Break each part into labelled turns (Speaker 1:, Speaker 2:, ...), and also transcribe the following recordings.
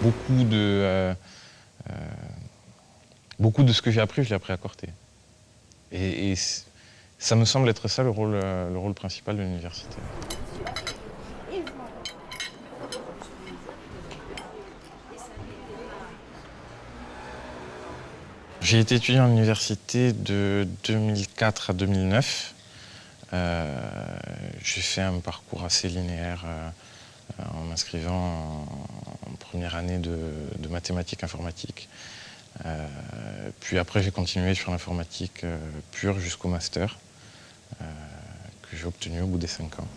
Speaker 1: Beaucoup de ce que j'ai appris, je l'ai appris à Corté. Et ça me semble être ça le rôle principal de l'université. J'ai été étudiant à l'université de 2004 à 2009. J'ai fait un parcours assez linéaire en m'inscrivant en première année de mathématiques informatiques. Puis après, j'ai continué sur l'informatique pure jusqu'au master que j'ai obtenu au bout des 5 ans.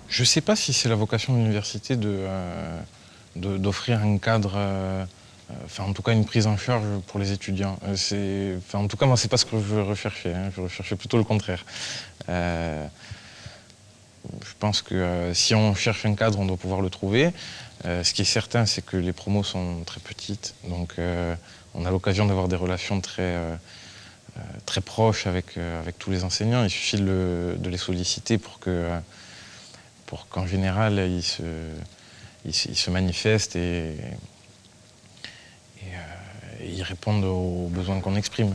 Speaker 1: Je ne sais pas si c'est la vocation de l'université d'offrir un cadre, enfin en tout cas une prise en charge pour les étudiants. En tout cas, moi, c'est pas ce que je recherchais. Je recherchais plutôt le contraire. Je pense que si on cherche un cadre, on doit pouvoir le trouver. Ce qui est certain, c'est que les promos sont très petites, donc on a l'occasion d'avoir des relations très proches avec tous les enseignants. Il suffit de les solliciter pour qu'en général, ils se manifestent et ils répondent aux besoins qu'on exprime.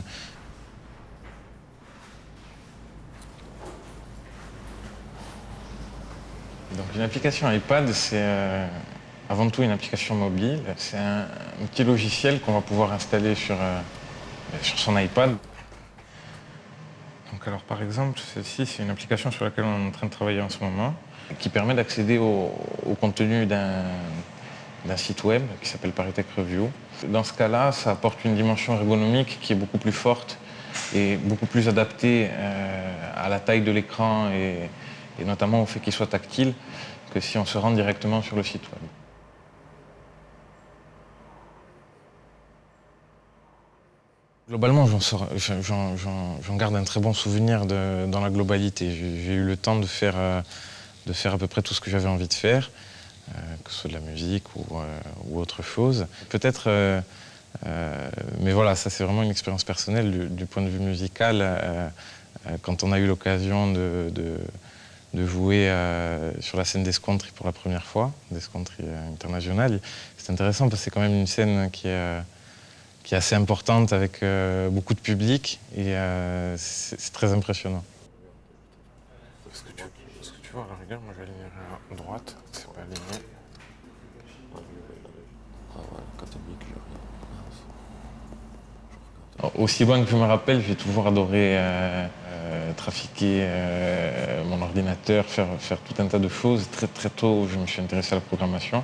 Speaker 1: Donc une application iPad, c'est avant tout une application mobile. C'est un petit logiciel qu'on va pouvoir installer sur son iPad. Donc alors par exemple, celle-ci, c'est une application sur laquelle on est en train de travailler en ce moment, qui permet d'accéder au contenu d'un site web qui s'appelle Paritech Review. Dans ce cas-là, ça apporte une dimension ergonomique qui est beaucoup plus forte et beaucoup plus adaptée à la taille de l'écran et notamment au fait qu'il soit tactile que si on se rend directement sur le site web. Globalement, j'en garde un très bon souvenir dans la globalité. J'ai eu le temps de faire à peu près tout ce que j'avais envie de faire, que ce soit de la musique ou autre chose. Peut-être, mais voilà, ça c'est vraiment une expérience personnelle du point de vue musical. Quand on a eu l'occasion de jouer sur la scène d'Escontri pour la première fois, d'Escontri International, c'est intéressant parce que c'est quand même une scène qui est assez importante avec beaucoup de public et c'est très impressionnant. Est-ce que tu vois, à la rigueur, moi j'alignerais à droite, c'est pas aligné. Aussi loin que je me rappelle, j'ai toujours adoré trafiquer mon ordinateur, faire tout un tas de choses. Très très tôt, je me suis intéressé à la programmation,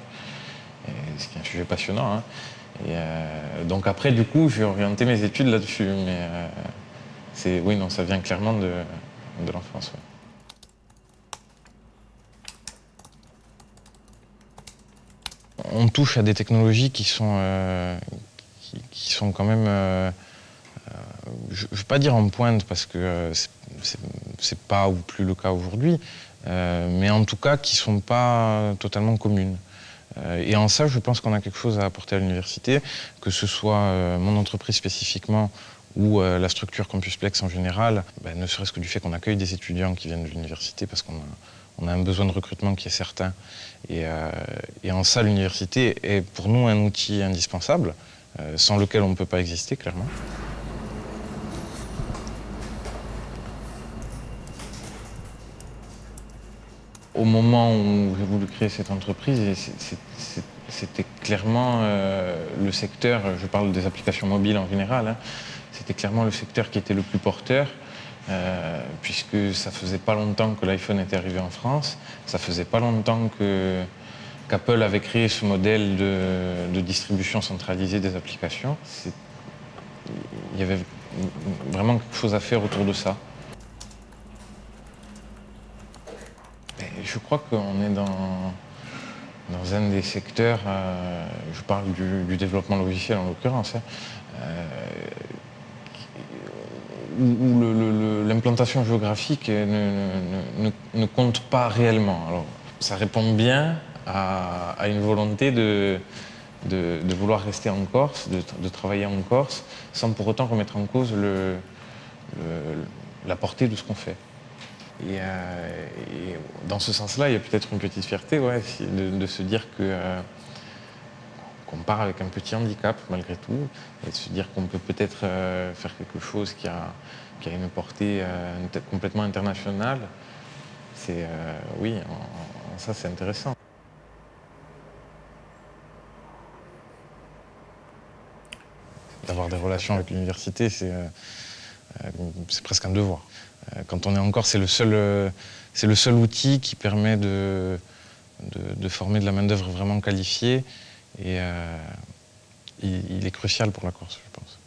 Speaker 1: ce qui est un sujet passionnant. Hein. Et donc après, du coup, j'ai orienté mes études là-dessus. Mais oui, non, ça vient clairement de l'enfance. Ouais. On touche à des technologies qui sont quand même, je ne vais pas dire en pointe parce que c'est pas ou plus le cas aujourd'hui, mais en tout cas qui ne sont pas totalement communes. Et en ça, je pense qu'on a quelque chose à apporter à l'université, que ce soit mon entreprise spécifiquement ou la structure Campusplex en général, ne serait-ce que du fait qu'on accueille des étudiants qui viennent de l'université parce qu'on a un besoin de recrutement qui est certain. Et en ça, l'université est pour nous un outil indispensable, sans lequel on ne peut pas exister, clairement. Au moment où j'ai voulu créer cette entreprise, c'était clairement le secteur, je parle des applications mobiles en général, hein, c'était clairement le secteur qui était le plus porteur, puisque ça faisait pas longtemps que l'iPhone était arrivé en France, ça faisait pas longtemps qu'Apple avait créé ce modèle de distribution centralisée des applications. Il y avait vraiment quelque chose à faire autour de ça. Je crois qu'on est dans un des secteurs, je parle du développement logiciel en l'occurrence, hein, où l'implantation géographique ne compte pas réellement. Alors, ça répond bien à une volonté de vouloir rester en Corse, de travailler en Corse, sans pour autant remettre en cause la portée de ce qu'on fait. Et dans ce sens-là, il y a peut-être une petite fierté de se dire qu'on part avec un petit handicap malgré tout, et de se dire qu'on peut peut-être faire quelque chose qui a une portée complètement internationale. Oui, ça c'est intéressant. D'avoir des relations avec l'université, c'est presque un devoir. Quand on est en Corse, c'est le seul outil qui permet de former de la main-d'œuvre vraiment qualifiée. Et il est crucial pour la Corse, je pense.